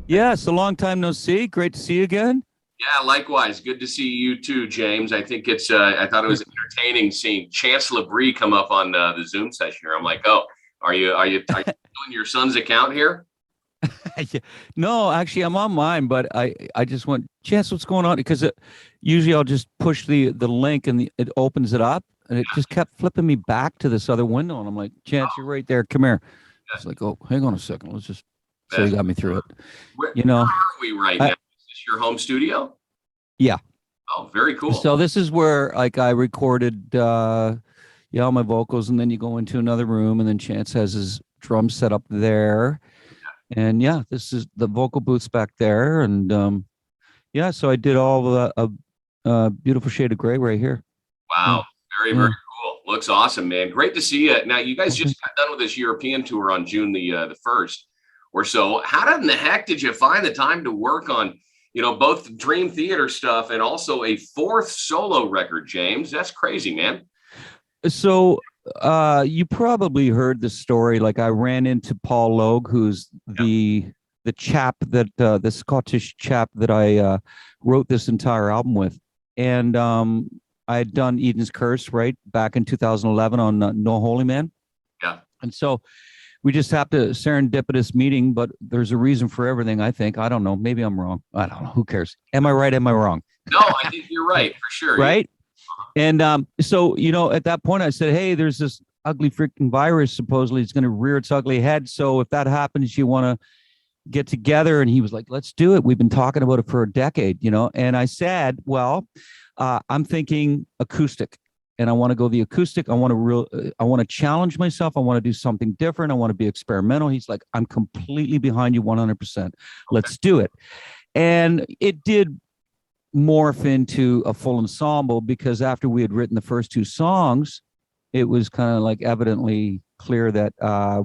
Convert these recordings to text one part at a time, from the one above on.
Yes, a long time no see. Great to see you again. Yeah, likewise. Good to see you too, James. I think it's. I thought it was entertaining seeing Chance Labrie come up on the Zoom session here. I'm like, oh, are you doing your son's account here? Yeah. No, actually, I'm on mine, but I just want Chance, what's going on? Because usually I'll just push the link and it opens it up, and it just kept flipping me back to this other window, and I'm like, Chance, you're right there. Come here. It's like, oh, hang on a second. Let's just. So you Best. got me through it. Where You know. are we right I, now? Is this your home studio? yeah. Oh, very cool. So this is where like I recorded all my vocals, and then you go into another room, and then Chance has his drum set up there. And yeah, this is the vocal booths back there. And yeah, so I did all the beautiful shade of gray right here. Yeah. Wow, very Yeah. very cool. Looks awesome, man. Great to see you. Now, you guys Okay. just got done with this European tour on June the first or so. How in the heck did you find the time to work on, both the Dream Theater stuff and also a fourth solo record, James? That's crazy, man. So you probably heard the story. Like I ran into Paul Logue, who's Yeah. the chap that the Scottish chap that I wrote this entire album with. And I had done Eden's Curse right back in 2011 on No Holy Man. Yeah. And so we just have to serendipitous meeting, but there's a reason for everything, I think. I don't know. Maybe I'm wrong. I don't know. Who cares? Am I right? Am I wrong? No, I think you're right for sure. Right. And so, at that point I said, hey, there's this ugly freaking virus. Supposedly it's going to rear its ugly head. So if that happens, you want to get together. And he was like, let's do it. We've been talking about it for a decade, And I said, well, I'm thinking acoustic. And I want to go the acoustic. I want to challenge myself. I want to do something different. I want to be experimental. He's like, I'm completely behind you 100%. Let's do it. And it did morph into a full ensemble because after we had written the first two songs, it was kind of like evidently clear that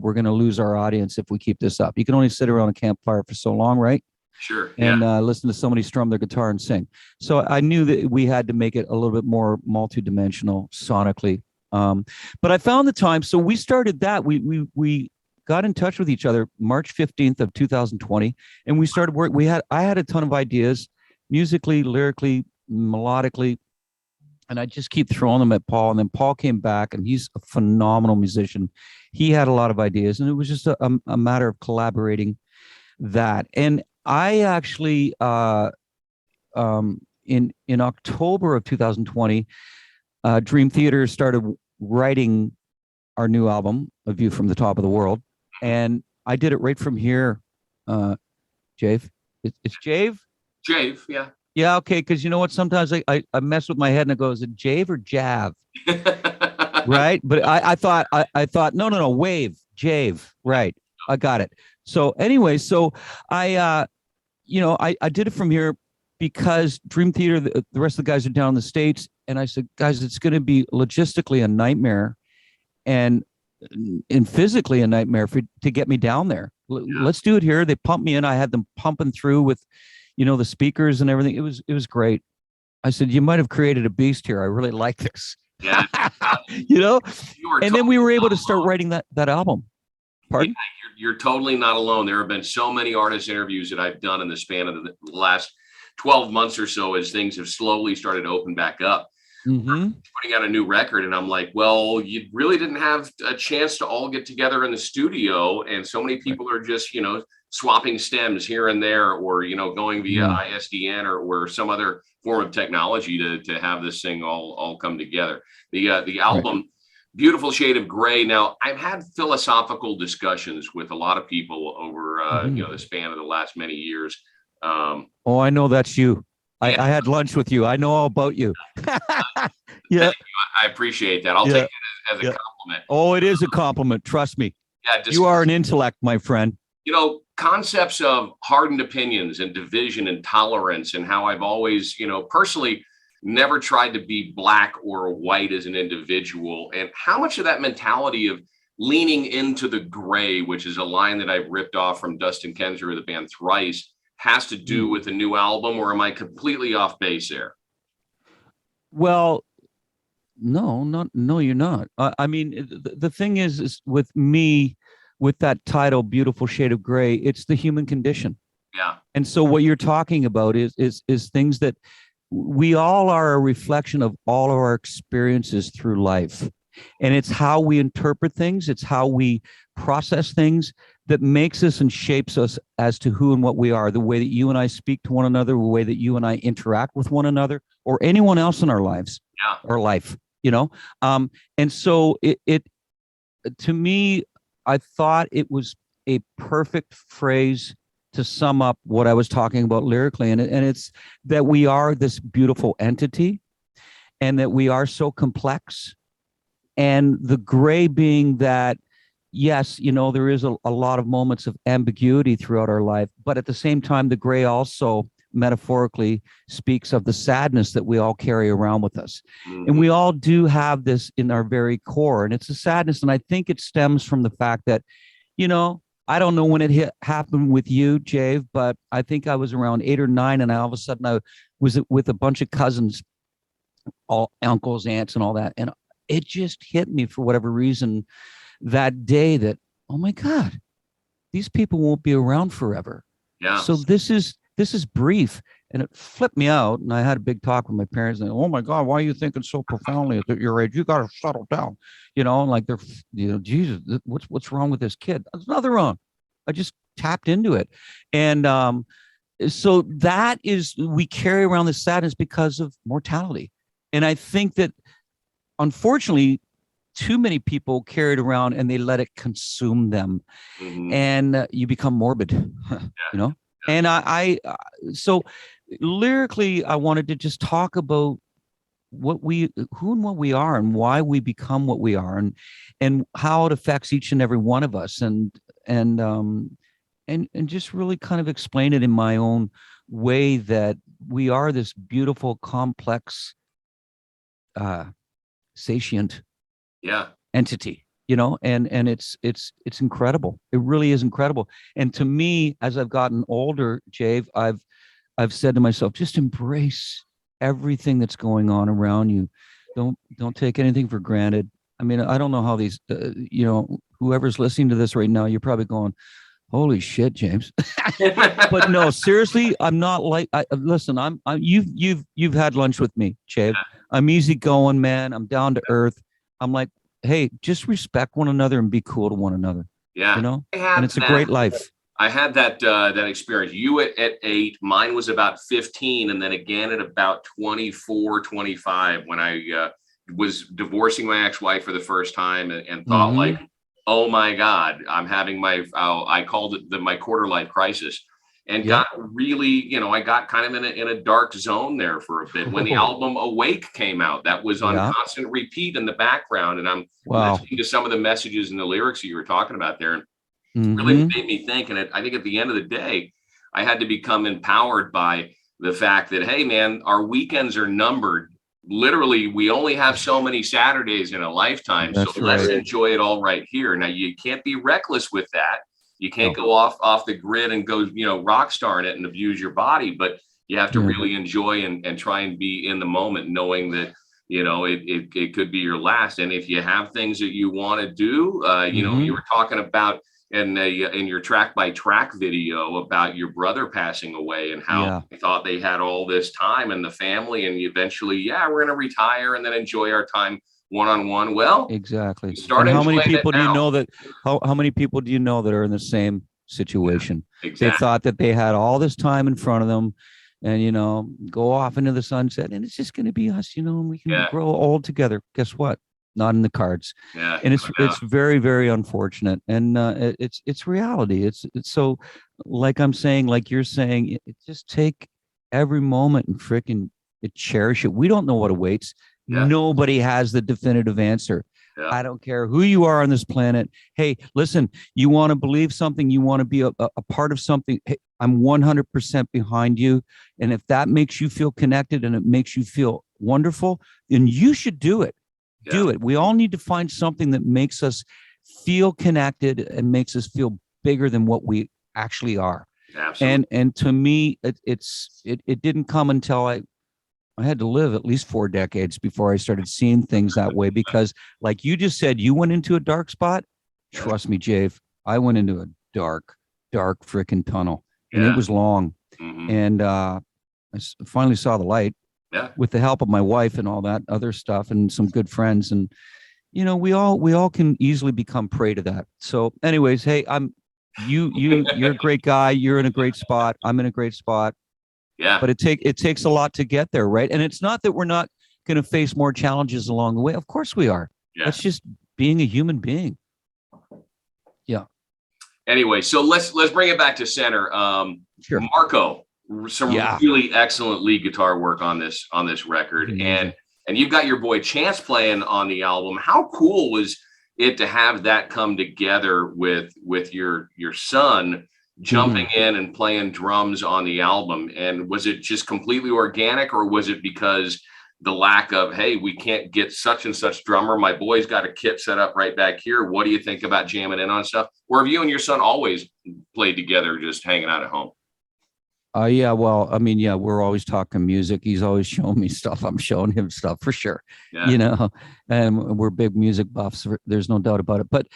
we're going to lose our audience if we keep this up. You can only sit around a campfire for so long, right? Sure. And Yeah. listen to somebody strum their guitar and sing. So I knew that we had to make it a little bit more multidimensional sonically. But I found the time. So we started that. We got in touch with each other March 15th of 2020, and we started work. I had a ton of ideas, musically, lyrically, melodically, and I just keep throwing them at Paul. And then Paul came back, and he's a phenomenal musician. He had a lot of ideas, and it was just a matter of collaborating that. And I actually, in October of 2020, Dream Theater started writing our new album, A View from the Top of the World, and I did it right from here. Jave, it's Jave. Jave, yeah. Yeah, okay. Because you know what? Sometimes I mess with my head and I go, is it Jave or Jav? Right. But I thought no, Wave, Jave. Right. I got it. So anyway, so I did it from here because Dream Theater, the rest of the guys are down in the States. And I said, guys, it's going to be logistically a nightmare and physically a nightmare to get me down there. Let's do it here. They pumped me in. I had them pumping through with, the speakers and everything. It was great. I said, you might have created a beast here. I really like this. Yeah. And then we were able to start writing that album. Pardon? Yeah, you're totally not alone. There have been so many artist interviews that I've done in the span of the last 12 months or so as things have slowly started to open back up. Mm-hmm. Putting out a new record, and I'm like, well, you really didn't have a chance to all get together in the studio, and so many people are just swapping stems here and there, or going via ISDN or some other form of technology to have this thing all come together. The album, right. Beautiful Shade of Gray. Now, I've had philosophical discussions with a lot of people over the span of the last many years. Oh, I know that's you. I had lunch with you. I know all about you. Yeah, I appreciate that. I'll take it as a compliment. Oh, it is a compliment. Trust me. Yeah, you are an intellect, my friend. Concepts of hardened opinions and division and tolerance, and how I've always, personally never tried to be black or white as an individual, and how much of that mentality of leaning into the gray, which is a line that I've ripped off from Dustin Kensrue of the band Thrice, has to do with the new album, or am I completely off base there? Well, no, you're not. I mean, the thing is with me, with that title, Beautiful Shade of Gray, it's the human condition. Yeah. And so what you're talking about is things that we all are a reflection of all of our experiences through life. And it's how we interpret things, it's how we process things that makes us and shapes us as to who and what we are. The way that you and I speak to one another, the way that you and I interact with one another, or anyone else in our lives, or life, and so it to me, I thought it was a perfect phrase to sum up what I was talking about lyrically. And it's that we are this beautiful entity, and that we are so complex. And the gray being that, yes, there is a lot of moments of ambiguity throughout our life, but at the same time, the gray also metaphorically speaks of the sadness that we all carry around with us. Mm-hmm. And we all do have this in our very core, and it's a sadness. And I think it stems from the fact that, I don't know when it happened with you, Jave, but I think I was around 8 or 9, and all of a sudden I was with a bunch of cousins, all uncles, aunts, and all that. And it just hit me for whatever reason that day that, oh my God, these people won't be around forever. Yeah. So this is brief. And it flipped me out. And I had a big talk with my parents, and, oh my God, why are you thinking so profoundly at your age? You got to settle down, and like they're, Jesus, what's wrong with this kid? There's nothing wrong. I just tapped into it. And so that is, we carry around this sadness because of mortality. And I think that, unfortunately, too many people carry it around and they let it consume them. Mm-hmm. And you become morbid, And so lyrically, I wanted to just talk about who and what we are, and why we become what we are, and how it affects each and every one of us, and just really kind of explain it in my own way, that we are this beautiful, complex, sentient entity, and it's incredible. It really is incredible. And to me, as I've gotten older, Jave, I've said to myself, just embrace everything that's going on around you. Don't take anything for granted. I mean, I don't know how these, whoever's listening to this right now, you're probably going, holy shit, James. But no, seriously, I'm not like, listen, you've had lunch with me, Jave. I'm easygoing, man. I'm down to earth. I'm like, hey, just respect one another and be cool to one another. Yeah. And it's a great life. I had that experience. You at 8, mine was about 15. And then again at about 24, 25, when I was divorcing my ex-wife for the first time, and thought like, oh my God, I'm having I called it my quarter life crisis. And got really, I got kind of in a dark zone there for a bit. When the album Awake came out, that was on constant repeat in the background. And I'm listening to some of the messages and the lyrics that you were talking about there. And really made me think. And I think at the end of the day, I had to become empowered by the fact that, hey, man, our weekends are numbered. Literally, we only have so many Saturdays in a lifetime. That's so let's enjoy it all right here. Now, you can't be reckless with that. You can't go off the grid and go, rock star in it and abuse your body, but you have to really enjoy and try and be in the moment, knowing that, it could be your last. And if you have things that you want to do, you were talking about in your track by track video about your brother passing away, and how they thought they had all this time and the family, and eventually, we're going to retire and then enjoy our time one-on-one. Well, exactly. And how many people do you know that how many people do you know that are in the same situation? Exactly. They thought that they had all this time in front of them, and go off into the sunset, and it's just going to be us, and we can grow old together. Guess what? Not in the cards. And it's very, very unfortunate, and it's reality. It's so, like I'm saying, like you're saying, just take every moment and freaking cherish it. We don't know what awaits. Nobody has the definitive answer. I don't care who you are on this planet. Hey, listen, you want to believe something, you want to be a part of something. Hey, I'm 100% behind you. And if that makes you feel connected and it makes you feel wonderful, then you should do it. Do it. We all need to find something that makes us feel connected and makes us feel bigger than what we actually are. Absolutely. And to me, it didn't come until I had to live at least 4 decades before I started seeing things that way, because like you just said, you went into a dark spot. Trust me, Jave, I went into a dark freaking tunnel. and it was long. Mm-hmm. And finally saw the light with the help of my wife and all that other stuff and some good friends. And, you know, we all can easily become prey to that. So anyways, hey, you're a great guy. You're in a great spot. I'm in a great spot. Yeah. But it takes a lot to get there. Right. And it's not that we're not going to face more challenges along the way. Of course we are. Yeah. That's just being a human being. Yeah. Anyway, so let's bring it back to center. Sure. Marco, some really excellent lead guitar work on this record. Mm-hmm. And you've got your boy Chance playing on the album. How cool was it to have that come together with your son jumping in and playing drums on the album? And was it just completely organic, or was it because the lack of, hey, we can't get such and such drummer, my boy's got a kit set up right back here, what do you think about jamming in on stuff? Or have you and your son always played together, just hanging out at home? Yeah, well, I mean, yeah, we're always talking music. He's always showing me stuff. I'm showing him stuff for sure. Yeah. You know, and we're big music buffs. There's no doubt about it. But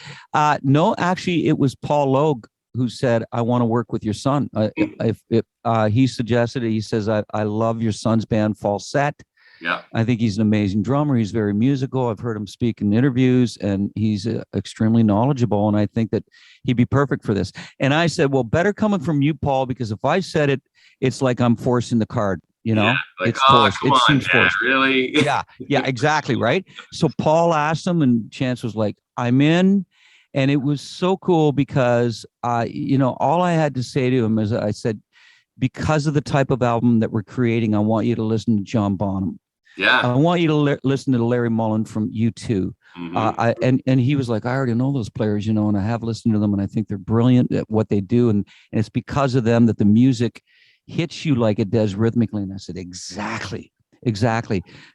no, actually, it was Paul Logue who said, I want to work with your son. He suggested it. He says, I love your son's band, Falsette. Yeah. I think he's an amazing drummer. He's very musical. I've heard him speak in interviews, and he's extremely knowledgeable. And I think that he'd be perfect for this. And I said, well, better coming from you, Paul, because if I said it, it's like I'm forcing the card, you know, yeah, like, it's forced. Come on, Dad, forced. Really? Yeah, exactly. Right. So Paul asked him, and Chance was like, I'm in. And it was so cool because, you know, all I had to say to him is I said, because of the type of album that we're creating, I want you to listen to John Bonham. Yeah. I want you to listen to Larry Mullen from U2. Mm-hmm. And he was like, I already know those players, you know, and I have listened to them, and I think they're brilliant at what they do. And it's because of them that the music hits you like it does rhythmically. And I said, exactly.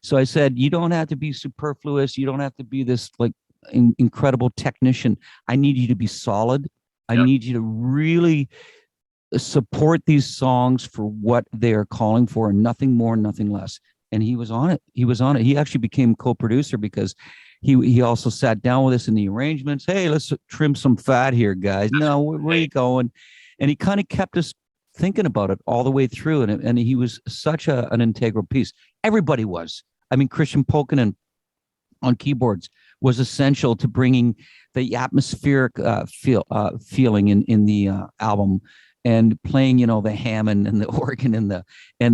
So I said, you don't have to be superfluous. You don't have to be this like incredible technician. I need you to be solid. I need you to really support these songs for what they are calling for, and nothing more, nothing less. And he was on it. He actually became co-producer because he also sat down with us in the arrangements. Hey, let's trim some fat here, guys. No, where are you going? And he kind of kept us thinking about it all the way through. And he was such an integral piece. Everybody was. I mean, Christian Polkinen on keyboards was essential to bringing the atmospheric feeling in the album, and playing, you know, the Hammond and the organ and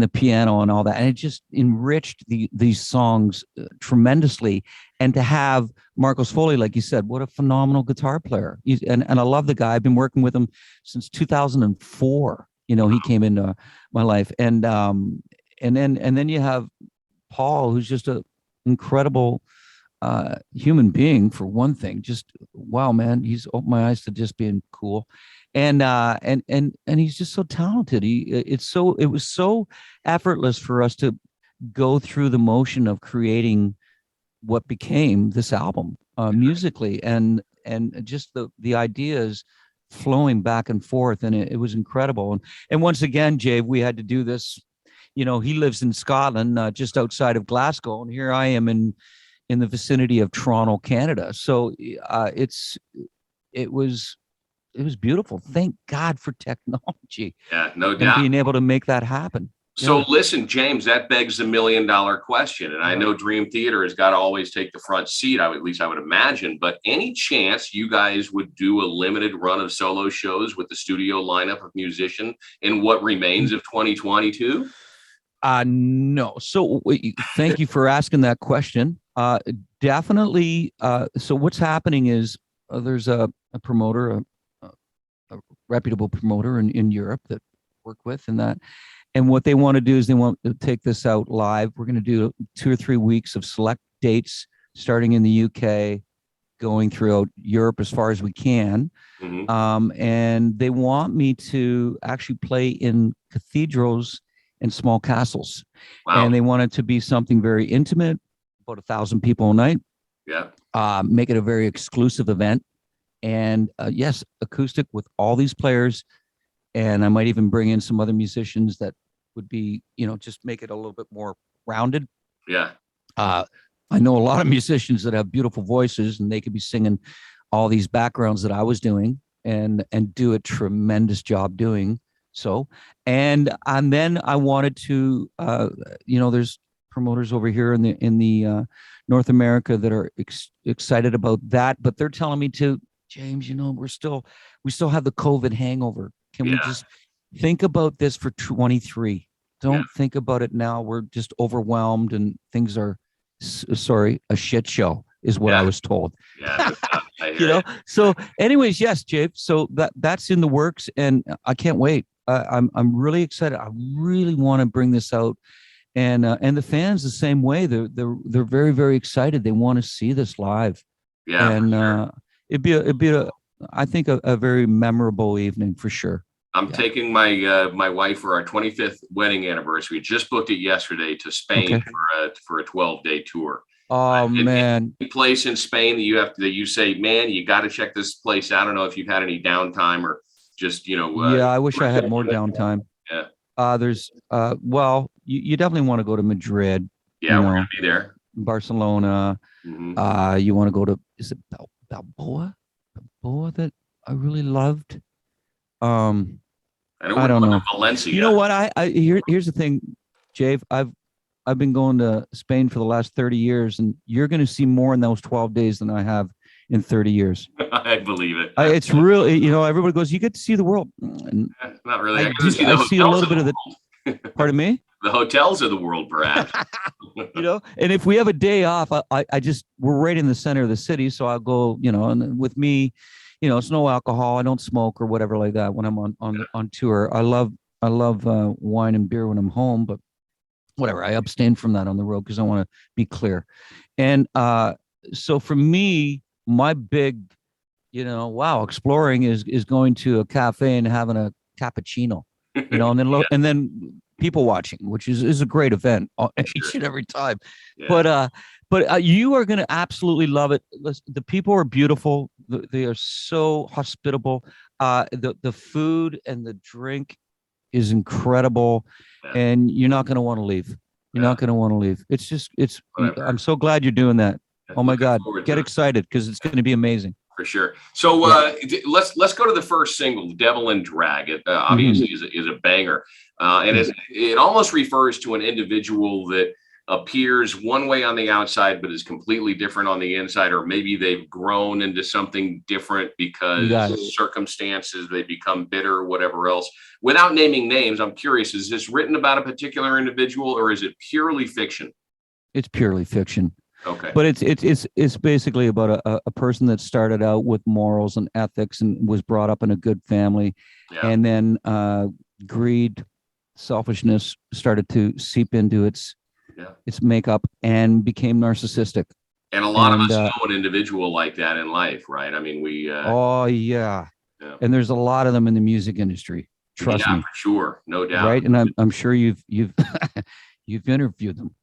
the piano and all that. And it just enriched these songs tremendously. And to have Marcos Foley, like you said, what a phenomenal guitar player. And I love the guy. I've been working with him since 2004. You know, he came into my life. And then you have Paul, who's just an incredible human being, for one thing. Just wow, man, he's opened my eyes to just being cool. And he's just so talented. It was so effortless for us to go through the motion of creating what became this album musically, and just the ideas flowing back and forth, and it was incredible. And once again, Jave, we had to do this. You know, he lives in Scotland, just outside of Glasgow, and here I am in the vicinity of Toronto, Canada. So it was beautiful. Thank God for technology. Yeah, no doubt. And being able to make that happen. So listen, James, that begs the $1 million question. And I know Dream Theater has got to always take the front seat, at least I would imagine. But any chance you guys would do a limited run of solo shows with the studio lineup of musicians in what remains of 2022? No. So thank you for asking that question. Definitely. So what's happening is there's a promoter, a reputable promoter in Europe that work with, and what they want to do is they want to take this out live. We're going to do 2 or 3 weeks of select dates starting in the UK, going throughout Europe as far as we can. Mm-hmm. And they want me to actually play in cathedrals and small castles. Wow. And they want it to be something very intimate, about 1,000 people a night. Yeah. Make it a very exclusive event. And yes, acoustic with all these players. And I might even bring in some other musicians that would be, you know, just make it a little bit more rounded. Yeah. I know a lot of musicians that have beautiful voices, and they could be singing all these backgrounds that I was doing and do a tremendous job doing. so, and then I wanted to, there's promoters over here in the North America that are excited about that, but they're telling me to, James, we still have the COVID hangover. Can we just think about this for 23? Don't think about it now. We're just overwhelmed and things are, a shit show is what I was told. Yeah. So anyways, yes, Jave. So that's in the works and I can't wait. I'm really excited. I really want to bring this out. And the fans the same way. They're very, very excited. They want to see this live. Yeah. And it'd be I think a very memorable evening for sure. I'm taking my wife for our 25th wedding anniversary. Just booked it yesterday to Spain for a 12-day tour. Oh man! Any place in Spain that you say, man, you got to check this place out. I don't know if you've had any downtime or just I wish I had more downtime. Yeah. There's well, you definitely want to go to Madrid. Yeah, we're gonna be there. Barcelona. Mm-hmm. You want to go to, is it Balboa that I really loved. I don't know. Valencia. You know what? Here's the thing, Jave. I've been going to Spain for the last 30 years, and you're going to see more in those 12 days than I have in 30 years. I believe it. It's really, everybody goes, you get to see the world. Not really. I see a little bit of the. Pardon me. The hotels of the world, perhaps. And if we have a day off, we're right in the center of the city, so I'll go. And with me, it's no alcohol. I don't smoke or whatever like that when I'm on tour. I love wine and beer when I'm home, but whatever. I abstain from that on the road because I want to be clear. And so for me, my big, exploring is going to a cafe and having a cappuccino, and then people watching, which is a great event each and every time. Yeah. But you are going to absolutely love it. The people are beautiful. They are so hospitable. The food and the drink is incredible, and you're not going to want to leave. You're not going to want to leave. I'm so glad you're doing that. Oh my God, get excited because it's going to be amazing. For sure. So let's go to the first single, "Devil in Drag." It obviously is a banger, and it almost refers to an individual that appears one way on the outside, but is completely different on the inside, or maybe they've grown into something different because circumstances, they become bitter, whatever else. Without naming names, I'm curious, is this written about a particular individual or is it purely fiction? It's purely fiction. Okay. But it's basically about a person that started out with morals and ethics and was brought up in a good family. Yeah. And then greed, selfishness started to seep into its makeup and became narcissistic. And a lot of us know an individual like that in life, right? I mean, we. Yeah. And there's a lot of them in the music industry. Trust me. For sure, no doubt. Right, and I'm sure you've you've interviewed them.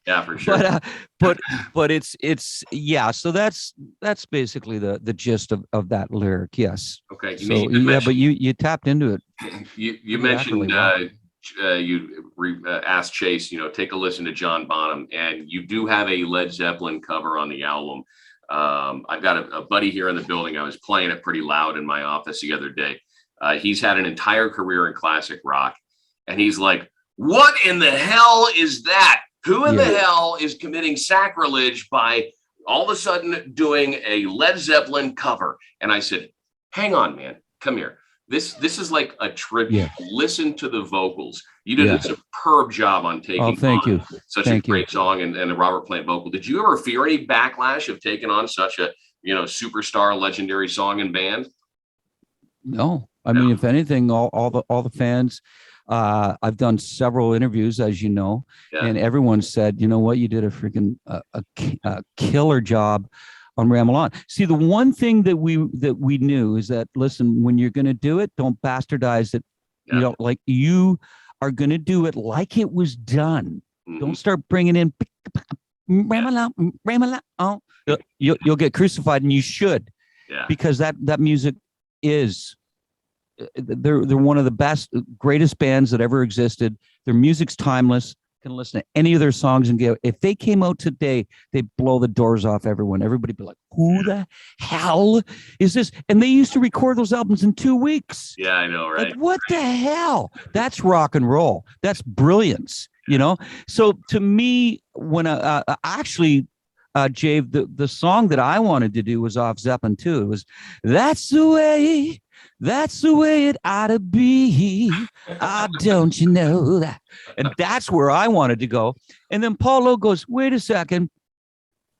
Yeah, for sure. But it's So that's basically the gist of that lyric. Yes. Okay. But you tapped into it. You mentioned. You asked Chase, take a listen to John Bonham, and you do have a Led Zeppelin cover on the album. I've got a buddy here in the building. I was playing it pretty loud in my office the other day. He's had an entire career in classic rock, and he's like, "What in the hell is that? Who in the hell is committing sacrilege by all of a sudden doing a Led Zeppelin cover?" And I said, "Hang on, man, come here. This is like a tribute. Yeah. Listen to the vocals. You did a superb job on taking such a great song and the Robert Plant vocal. Did you ever fear any backlash of taking on such a superstar, legendary song and band?" No, I mean, if anything, all the fans. I've done several interviews, as you know, and everyone said, "You know what? You did a freaking a killer job on Ramble On." See, the one thing that we knew is that, listen, when you're going to do it, don't bastardize it. Yeah. Like you are going to do it like it was done. Mm-hmm. Don't start bringing in Ramble On. You'll get crucified, and you should, because that music is. They're one of the greatest bands that ever existed. Their music's timeless. can listen to any of their songs and get, if they came out today, they'd blow the doors off everyone. Everybody be like, who the hell is this? And they used to record those albums in 2 weeks. Yeah, I know, right? Like, what the hell? That's rock and roll. That's brilliance, you know? So to me, when actually, Jave, the song that I wanted to do was off Zeppelin too. It was, that's the way it ought to be. Don't you know that? And that's where I wanted to go. And then Paul Lowe goes, wait a second.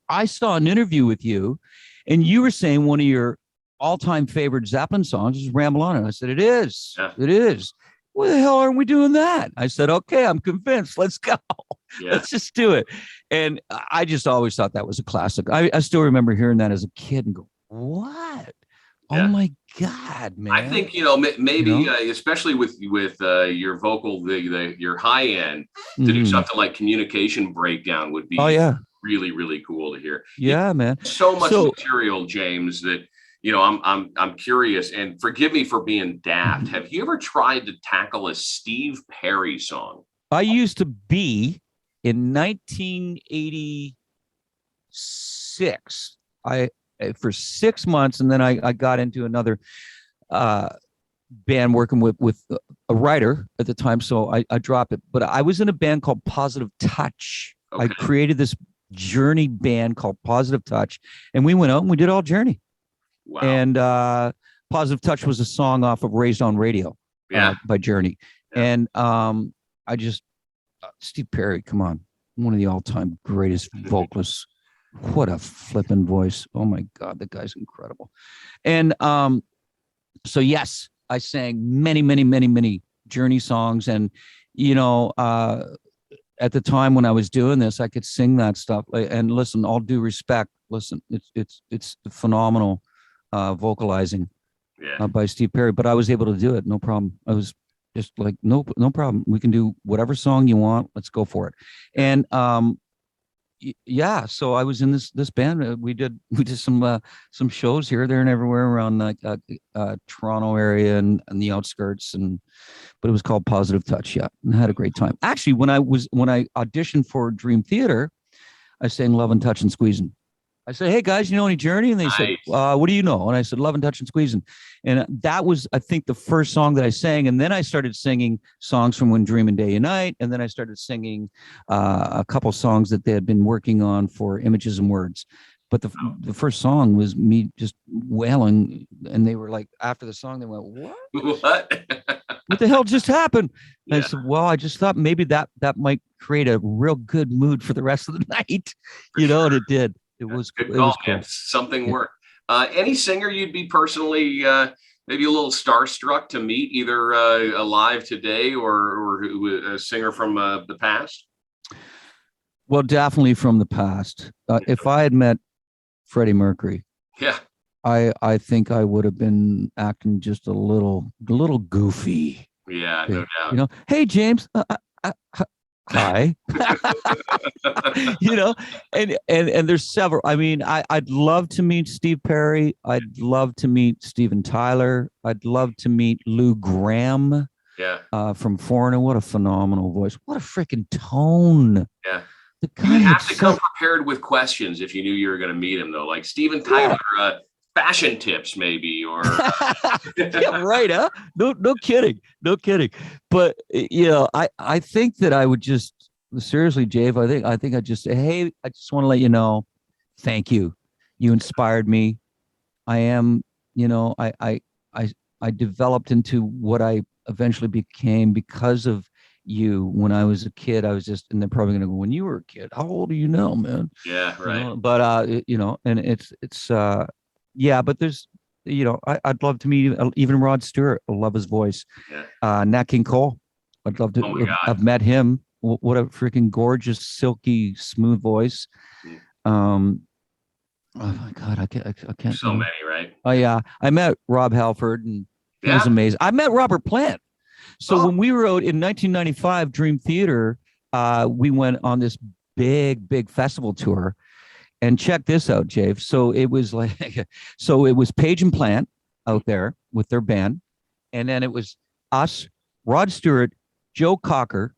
I saw an interview with you, and you were saying one of your all-time favorite Zeppelin songs is Ramble On. And I said, it is. Yeah. It is. Why the hell aren't we doing that? I said, okay, I'm convinced. Let's go. Yeah. Let's just do it. And I just always thought that was a classic. I still remember hearing that as a kid and go, what? Yeah. Oh my God, man! I think maybe especially with your vocal, your high end, to do something like Communication Breakdown would be really, really cool to hear. Yeah, man. So much material, James, that I'm curious, and forgive me for being daft. Have you ever tried to tackle a Steve Perry song? I used to be in 1986. For 6 months, and then I got into another band working with a writer at the time, so I dropped it. But I was in a band called Positive Touch. Okay. I created this Journey band called Positive Touch, and we went out and we did all Journey. Wow. And Positive Touch was a song off of Raised on Radio by Journey. Yeah. And I just, Steve Perry, come on, one of the all-time greatest vocalists. What a flippin' voice. Oh my God, the guy's incredible. And so yes, I sang many, many, many, many Journey songs. And, at the time when I was doing this, I could sing that stuff. And listen, all due respect, listen, it's phenomenal vocalizing by Steve Perry, but I was able to do it. No problem. I was just like, no problem. We can do whatever song you want. Let's go for it. And, so I was in this band. We did some shows here, there, and everywhere around Toronto area and the outskirts, but it was called Positive Touch. Yeah, and I had a great time. Actually, when I auditioned for Dream Theater, I sang Love and Touch and Squeezing. I said, hey guys, you know any Journey? And they said, what do you know? And I said, Love and Touch and Squeezing. And that was, I think, the first song that I sang. And then I started singing songs from When Dreamin' Day and Night. And then I started singing a couple songs that they had been working on for Images and Words. But the first song was me just wailing. And they were like, after the song, they went, what? What the hell just happened? And I said, well, I just thought maybe that might create a real good mood for the rest of the night. And it did. It was good call, man. Something worked. Any singer you'd be personally maybe a little starstruck to meet, either alive today or a singer from the past? Well, definitely from the past. If I had met Freddie Mercury, I think I would have been acting just a little goofy. Yeah, no doubt. Hey James. Hi. And there's several. I mean, I'd love to meet Steve Perry. I'd love to meet Steven Tyler. I'd love to meet Lou Gramm. From Foreigner. What a phenomenal voice. What a freaking tone. Yeah. You have to come prepared with questions if you knew you were going to meet him, though. Like Steven Tyler, fashion tips maybe, or yeah, right, huh? No kidding. But I think that I would just, seriously, Jave, I think I'd just say, hey, I just want to let you know, thank you. You inspired me. I am, I developed into what I eventually became because of you. When I was a kid, I was just, and they're probably gonna go, when you were a kid, how old are you now, man? Yeah, right. But and it's but there's, I'd love to meet even Rod Stewart. I love his voice. Nat King Cole, I'd love to have met him. What a freaking gorgeous, silky, smooth voice. Oh my God, I can't. So many, right? Oh yeah, I met Rob Halford, and he was amazing. I met Robert Plant. So when we wrote in 1995 Dream Theater, we went on this big festival tour. And check this out, Jave. So it was Page and Plant out there with their band. And then it was us, Rod Stewart, Joe Cocker,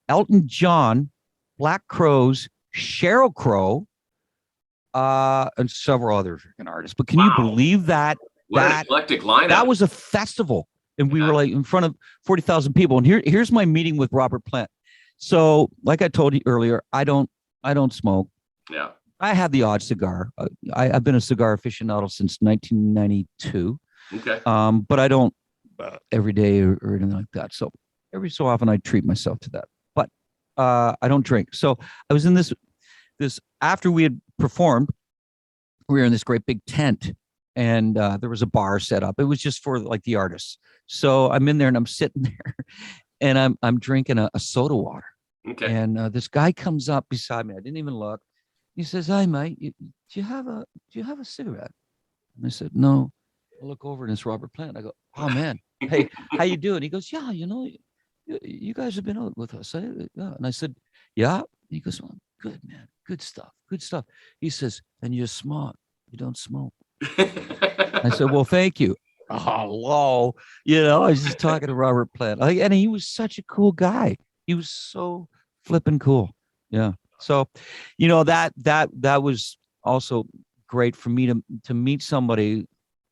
Elton John, Black Crowes, Sheryl Crow, and several other freaking artists. But can you believe that? What an eclectic lineup. That was a festival, and we were like in front of 40,000 people. And here's my meeting with Robert Plant. So, like I told you earlier, I don't smoke. Yeah. I have the odd cigar. I've been a cigar aficionado since 1992. Okay. But I don't every day or anything like that. So every so often I treat myself to that. But I don't drink. So I was in this after we had performed, we were in this great big tent, and there was a bar set up. It was just for like the artists. So I'm in there and I'm sitting there, and I'm drinking a soda water. Okay. And this guy comes up beside me. I didn't even look. He says, "Hi, mate. Do you have a cigarette?" And I said, "No." I look over and it's Robert Plant. I go, "Oh man, hey, how you doing?" He goes, "Yeah, you guys have been out with us." Yeah. And I said, "Yeah." He goes, "Well, good, man. Good stuff. Good stuff." He says, "And you're smart. You don't smoke." I said, "Well, thank you." Oh, hello. I was just talking to Robert Plant. And he was such a cool guy. He was so flipping cool. Yeah. So, that was also great for me to meet somebody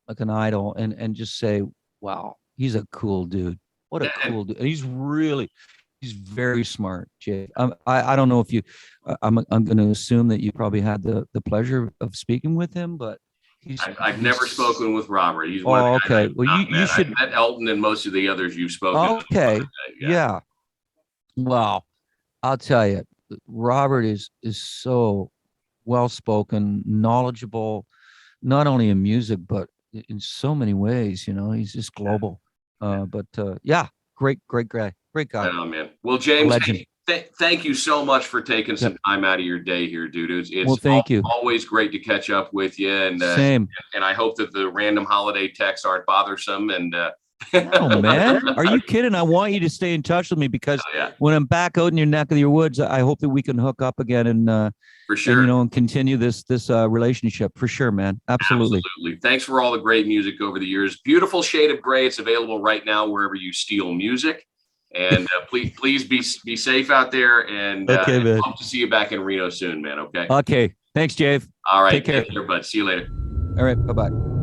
like an idol and just say, wow, he's a cool dude. What a cool dude. And he's very smart, Jay. I don't know if I'm going to assume that you probably had the pleasure of speaking with him, but I've never spoken with Robert. He's one. Oh, okay. Well, you should. I've met Elton and most of the others you've spoken. Okay. Yeah. Wow. I'll tell you, Robert is so well-spoken, knowledgeable, not only in music, but in so many ways. He's just global. But great guy. Great guy. Oh, man. Well, James, thank you so much for taking some time out of your day here, dude. It's always great to catch up with you. And same. And I hope that the random holiday texts aren't bothersome. And oh man, are you kidding? I want you to stay in touch with me because when I'm back out in your neck of your woods, I hope that we can hook up again and for sure, and continue this relationship for sure, man. Absolutely. Thanks for all the great music over the years. Beautiful Shade of Gray. It's available right now wherever you steal music. And please be safe out there. And hope to see you back in Reno soon, man. Okay. Okay. Thanks, Jave. All right. Take care, bud. See you later. All right. Bye-bye.